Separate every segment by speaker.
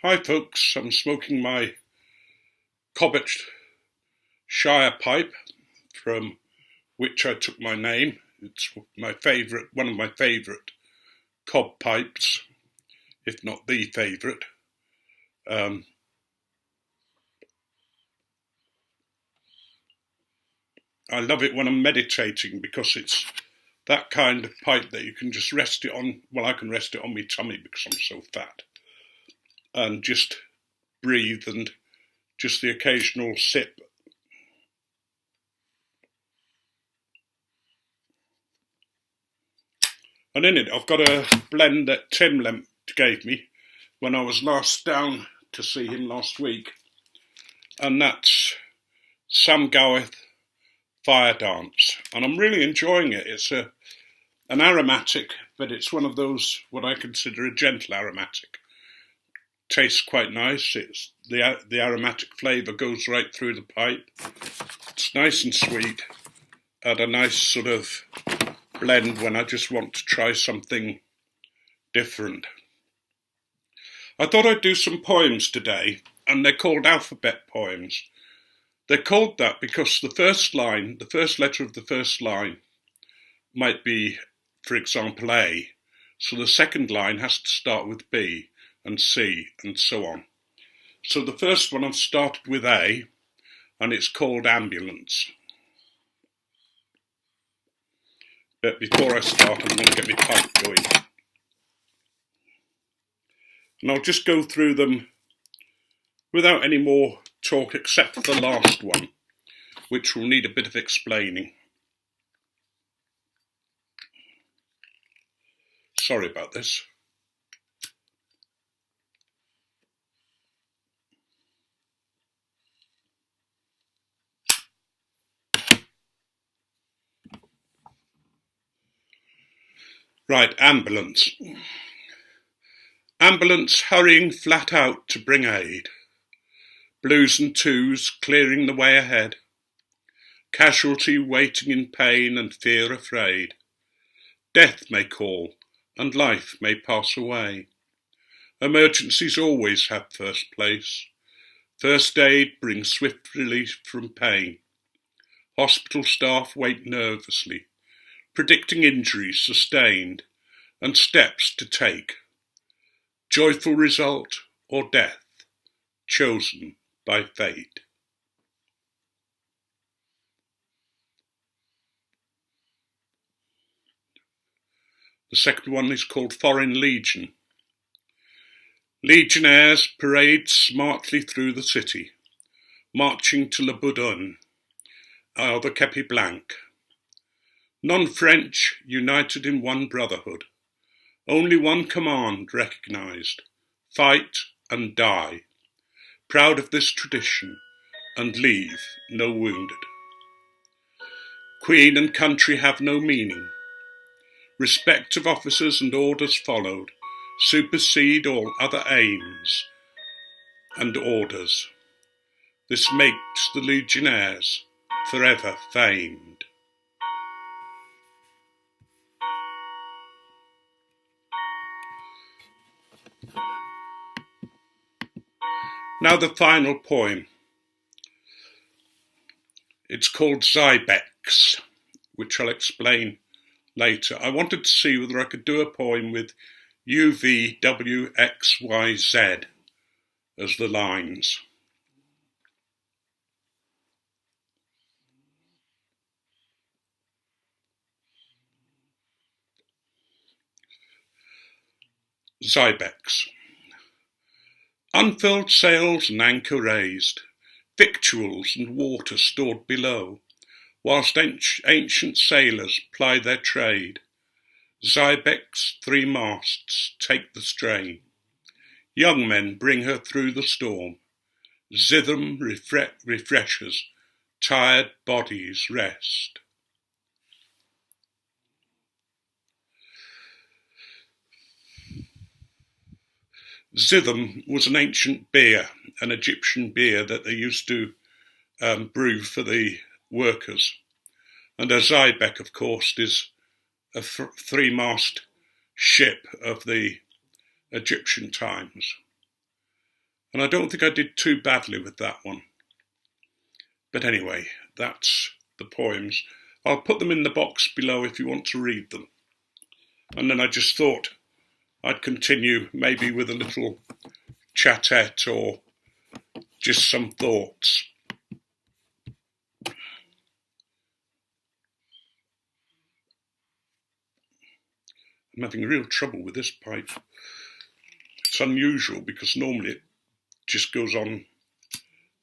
Speaker 1: Hi folks, I'm smoking my Cobbett Shire pipe, from which I took my name. It's one of my favourite cob pipes, if not the favourite. I love it when I'm meditating because it's that kind of pipe that you can just rest it on. Well, I can rest it on my tummy because I'm so fat, and just breathe, and just the occasional sip. And in it, I've got a blend that Tim gave me when I was last down to see him last week, and that's Sam Gowith Fire Dance, and I'm really enjoying it. It's an aromatic, but it's one of those what I consider a gentle aromatic. Tastes quite nice. It's the aromatic flavour goes right through the pipe. It's nice and sweet, and a nice sort of blend when I just want to try something different. I thought I'd do some poems today, and they're called alphabet poems. They're called that because the first letter of the first line might be, for example, A, so the second line has to start with B and C and so on. So the first one I've started with A, and it's called Ambulance. But before I start, I'm going to get my pipe going. And I'll just go through them without any more talk except for the last one, which will need a bit of explaining. Sorry about this. Right, ambulance. Ambulance hurrying flat out to bring aid. Blues and twos clearing the way ahead. Casualty waiting in pain and fear afraid. Death may call and life may pass away. Emergencies always have first place. First aid brings swift relief from pain. Hospital staff wait nervously, predicting injuries sustained and steps to take. Joyful result or death, chosen by fate. The second one is called Foreign Legion. Legionnaires parade smartly through the city, marching to Le Boudin, or the Kepi Blanc. Non-French, united in one brotherhood. Only one command recognised, fight and die. Proud of this tradition, and leave no wounded. Queen and country have no meaning. Respect of officers and orders followed, supersede all other aims and orders. This makes the Legionnaires forever famed. Now the final poem. It's called Xebecs, which I'll explain later. I wanted to see whether I could do a poem with UVWXYZ as the lines. Xebecs. Unfurled sails and anchor raised, victuals and water stored below, whilst ancient sailors ply their trade. Xebecs' 3 masts take the strain. Young men bring her through the storm. Zithem refreshes, tired bodies rest. Zithem was an ancient beer, an Egyptian beer that they used to brew for the workers. And a Xebec, of course, is a 3-mast ship of the Egyptian times. And I don't think I did too badly with that one. But anyway, that's the poems. I'll put them in the box below if you want to read them. And then I just thought I'd continue maybe with a little chatette or just some thoughts. I'm having real trouble with this pipe. It's unusual because normally it just goes on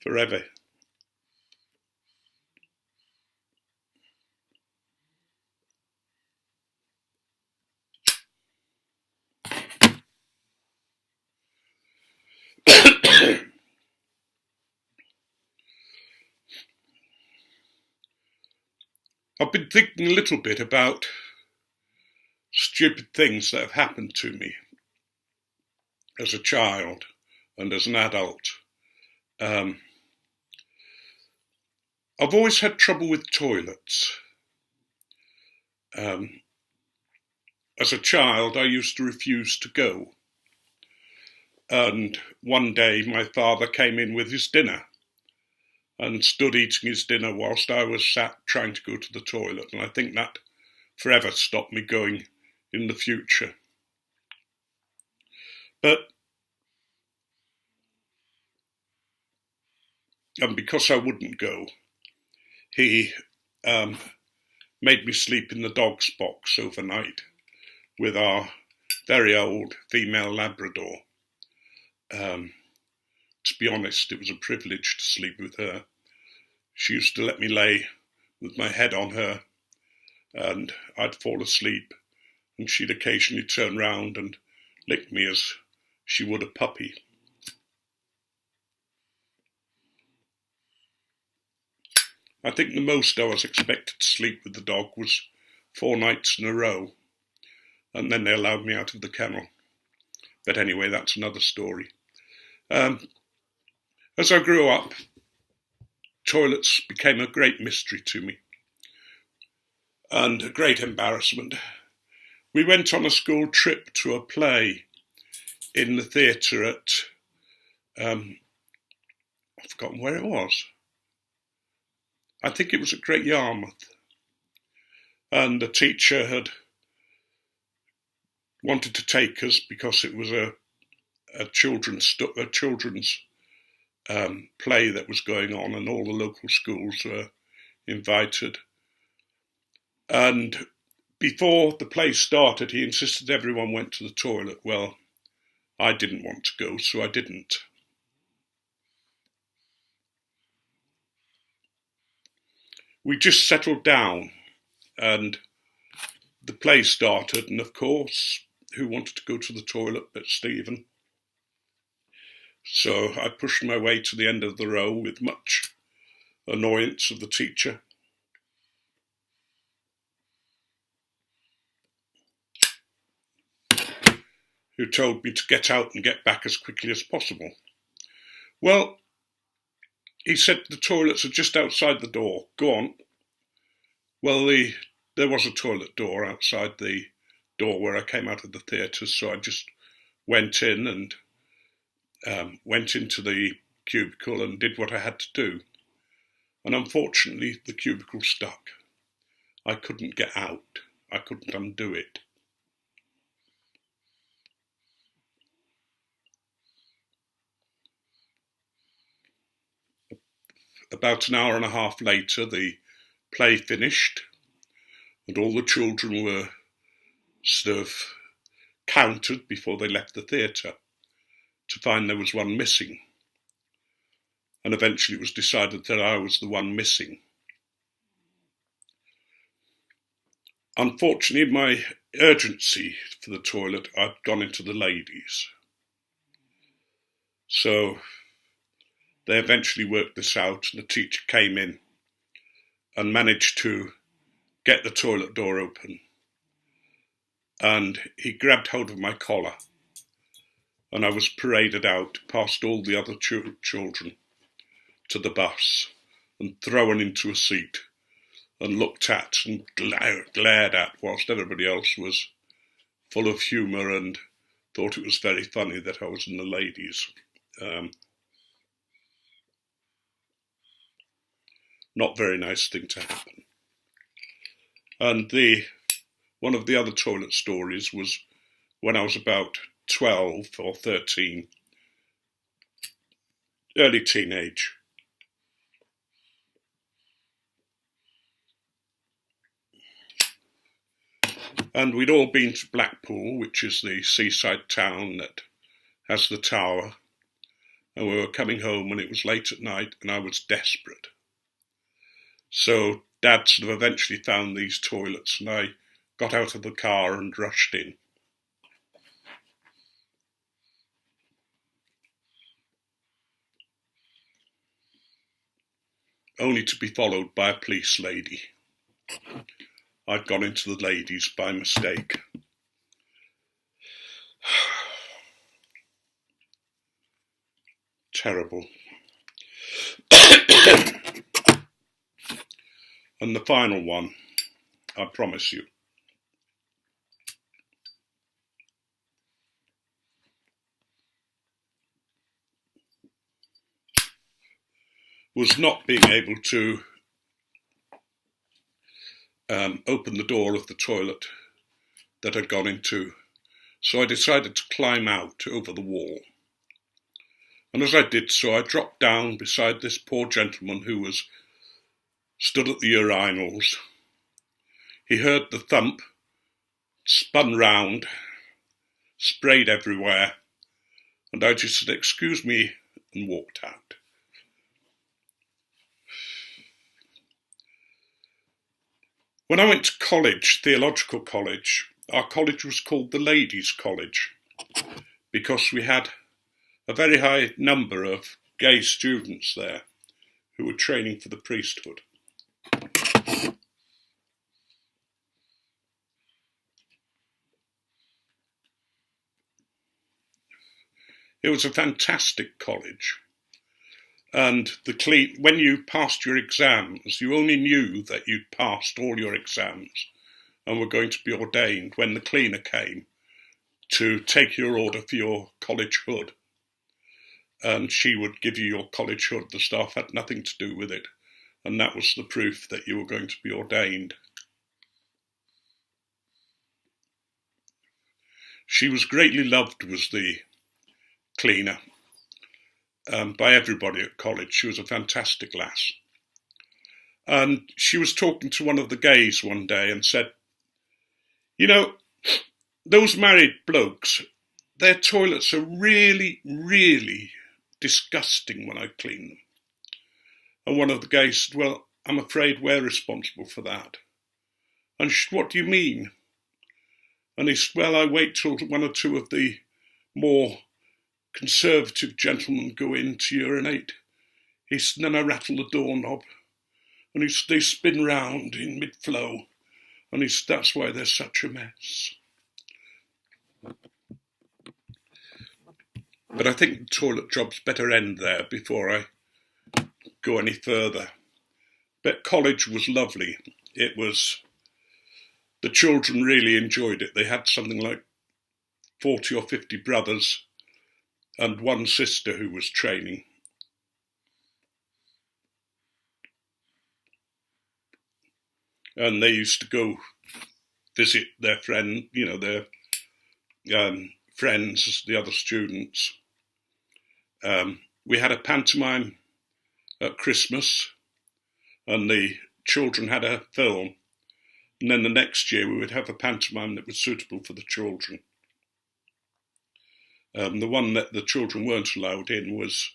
Speaker 1: forever. I've been thinking a little bit about stupid things that have happened to me as a child and as an adult. I've always had trouble with toilets. As a child, I used to refuse to go. And one day my father came in with his dinner and stood eating his dinner whilst I was sat trying to go to the toilet. And I think that forever stopped me going in the future. And because I wouldn't go, he made me sleep in the dog's box overnight with our very old female Labrador. To be honest, it was a privilege to sleep with her. She used to let me lay with my head on her and I'd fall asleep and she'd occasionally turn round and lick me as she would a puppy. I think the most I was expected to sleep with the dog was 4 nights in a row, and then they allowed me out of the kennel. But anyway, that's another story. As I grew up, toilets became a great mystery to me and a great embarrassment. We went on a school trip to a play in the theatre at, I've forgotten where it was. I think it was at Great Yarmouth. And the teacher had wanted to take us because it was a children's play that was going on and all the local schools were invited. And before the play started, he insisted everyone went to the toilet. Well, I didn't want to go, so I didn't. We just settled down and the play started, and of course, who wanted to go to the toilet but Stephen? So I pushed my way to the end of the row with much annoyance of the teacher. Who told me to get out and get back as quickly as possible. Well, he said the toilets are just outside the door. Go on. Well, there was a toilet door outside the door where I came out of the theatre, so I just went in and went into the cubicle and did what I had to do. And unfortunately, the cubicle stuck. I couldn't get out. I couldn't undo it. About an hour and a half later, the play finished, and all the children were sort of counted before they left the theatre to find there was one missing. And eventually it was decided that I was the one missing. Unfortunately, in my urgency for the toilet, I'd gone into the ladies. So they eventually worked this out, and the teacher came in and managed to get the toilet door open. And he grabbed hold of my collar, and I was paraded out past all the other children to the bus and thrown into a seat and looked at and glared at whilst everybody else was full of humour and thought it was very funny that I was in the ladies. Not very nice thing to happen. And one of the other toilet stories was when I was about 12 or 13, early teenage. And we'd all been to Blackpool, which is the seaside town that has the tower. And we were coming home and it was late at night and I was desperate. So Dad sort of eventually found these toilets and I got out of the car and rushed in. Only to be followed by a police lady. I'd gone into the ladies by mistake. Terrible. And the final one, I promise you. Was not being able to open the door of the toilet that I'd gone into. So I decided to climb out over the wall. And as I did so, I dropped down beside this poor gentleman who was stood at the urinals. He heard the thump, spun round, sprayed everywhere, and I just said, "Excuse me," and walked out. When I went to college, theological college, our college was called the Ladies' College because we had a very high number of gay students there who were training for the priesthood. It was a fantastic college. And when you passed your exams, you only knew that you'd passed all your exams and were going to be ordained when the cleaner came to take your order for your college hood. And she would give you your college hood. The staff had nothing to do with it. And that was the proof that you were going to be ordained. She was greatly loved, was the cleaner. By everybody at college. She was a fantastic lass. And she was talking to one of the gays one day and said, "You know, those married blokes, their toilets are really, really disgusting when I clean them." And one of the gays said, "Well, I'm afraid we're responsible for that." And she said, "What do you mean?" And he said, "Well, I wait till one or two of the more conservative gentlemen go in to urinate." He said, "Then I rattle the doorknob." And he said, "They spin round in mid-flow." And he said, "That's why they're such a mess." But I think the toilet job's better end there before I go any further. But college was lovely. The children really enjoyed it. They had something like 40 or 50 brothers and one sister who was training. And they used to go visit their friend, their friends, the other students. We had a pantomime at Christmas, and the children had a film. And then the next year we would have a pantomime that was suitable for the children. The one that the children weren't allowed in was,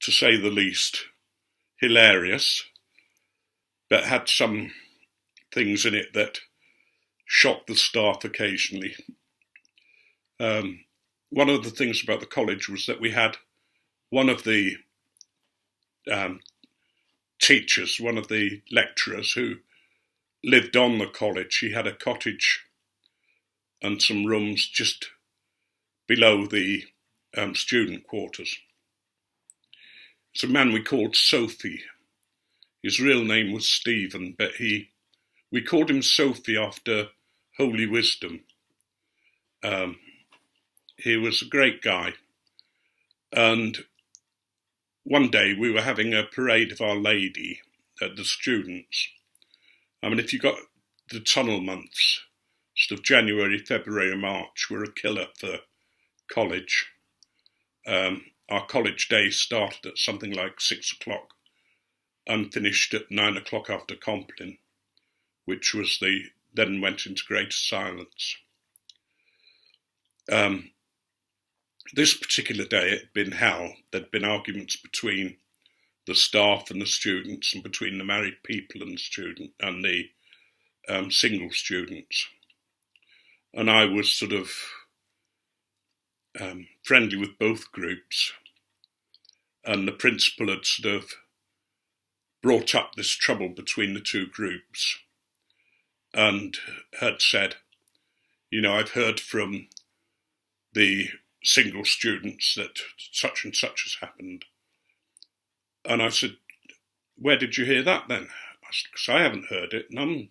Speaker 1: to say the least, hilarious, but had some things in it that shocked the staff occasionally. One of the things about the college was that we had one of the teachers, one of the lecturers who lived on the college. He had a cottage and some rooms just below the student quarters. It's a man we called Sophie. His real name was Stephen, but we called him Sophie after Holy Wisdom. He was a great guy. And one day we were having a parade of Our Lady at the students. I mean, if you got the tunnel months, sort of January, February, March, were a killer for college. Our college day started at something like 6 o'clock and finished at 9 o'clock after Compline, which was then went into greater silence. This particular day it had been hell. There'd been arguments between the staff and the students, and between the married people and the single students. And I was sort of friendly with both groups, and the principal had sort of brought up this trouble between the two groups and had said, you know, I've heard from the single students that such and such has happened. And I said, where did you hear that then? Because I haven't heard it, none.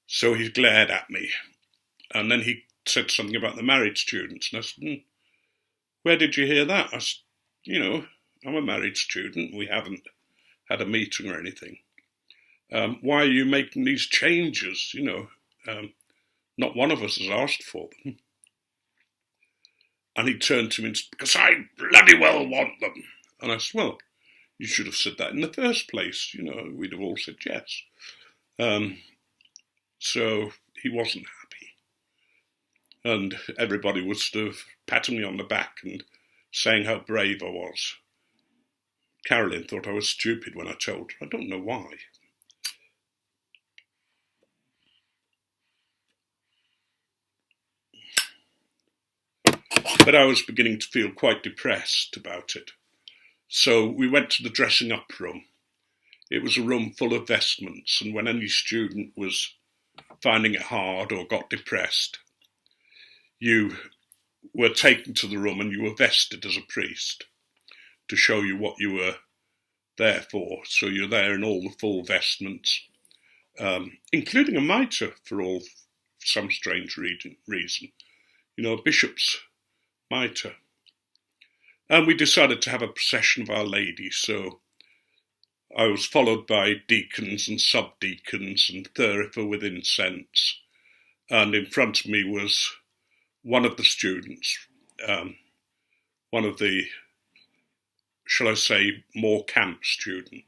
Speaker 1: So he glared at me, and then he said something about the married students, and I said, where did you hear that? I said, you know, I'm a married student, we haven't had a meeting or anything. Why are you making these changes? You know, not one of us has asked for them. And he turned to me and said, because I bloody well want them. And I said, well, you should have said that in the first place. You know, we'd have all said yes. So he wasn't happy. And everybody was sort of patting me on the back and saying how brave I was. Carolyn thought I was stupid when I told her. I don't know why. But I was beginning to feel quite depressed about it. So we went to the dressing up room. It was a room full of vestments, and when any student was finding it hard or got depressed, you were taken to the room and you were vested as a priest to show you what you were there for. So you're there in all the full vestments, including a mitre for some strange reason. You know, a bishop's mitre. And we decided to have a procession of Our Lady, so I was followed by deacons and subdeacons and thurifer with incense, and in front of me was one of the students, one of the, shall I say, more camp student,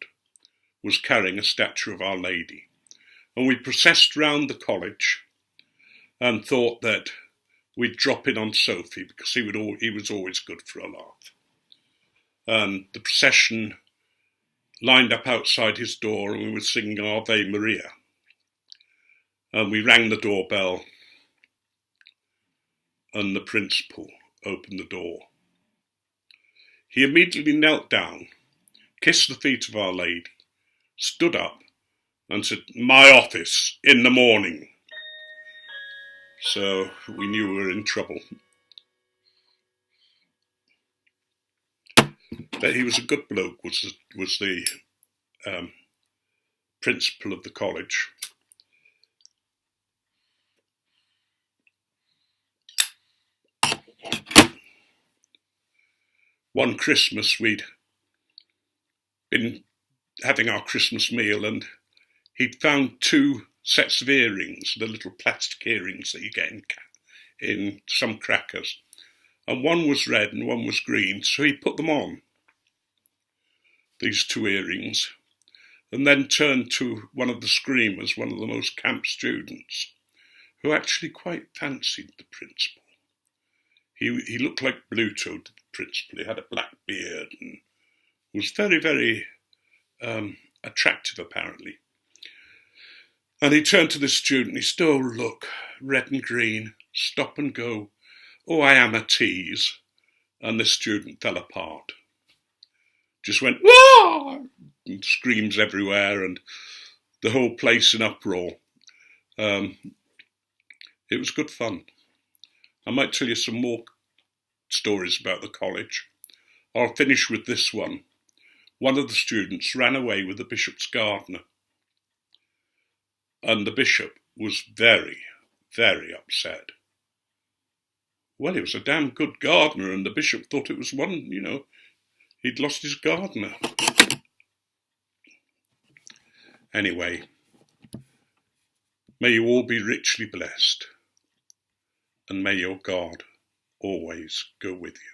Speaker 1: was carrying a statue of Our Lady. And we processed round the college and thought that we'd drop in on Sophie because he was always good for a laugh. And the procession lined up outside his door and we were singing Ave Maria. And we rang the doorbell and the principal opened the door. He immediately knelt down, kissed the feet of Our Lady, stood up and said, "My office in the morning." So we knew we were in trouble. But he was a good bloke, was the principal of the college. One Christmas we'd been having our Christmas meal and he'd found 2 sets of earrings, the little plastic earrings that you get in some crackers. And one was red and one was green, so he put them on, these 2 earrings, and then turned to one of the screamers, one of the most camp students, who actually quite fancied the principal. He looked like Bluto, the principal. He had a black beard and was very, very attractive, apparently. And he turned to the student. He said, "Oh, look, red and green, stop and go. Oh, I am a tease." And the student fell apart. Just went, "Wah!" and screams everywhere and the whole place in uproar. It was good fun. I might tell you some more stories about the college. I'll finish with this one. One of the students ran away with the bishop's gardener. And the bishop was very, very upset. Well, he was a damn good gardener, and the bishop thought it was one, he'd lost his gardener. Anyway, may you all be richly blessed, and may your God always go with you.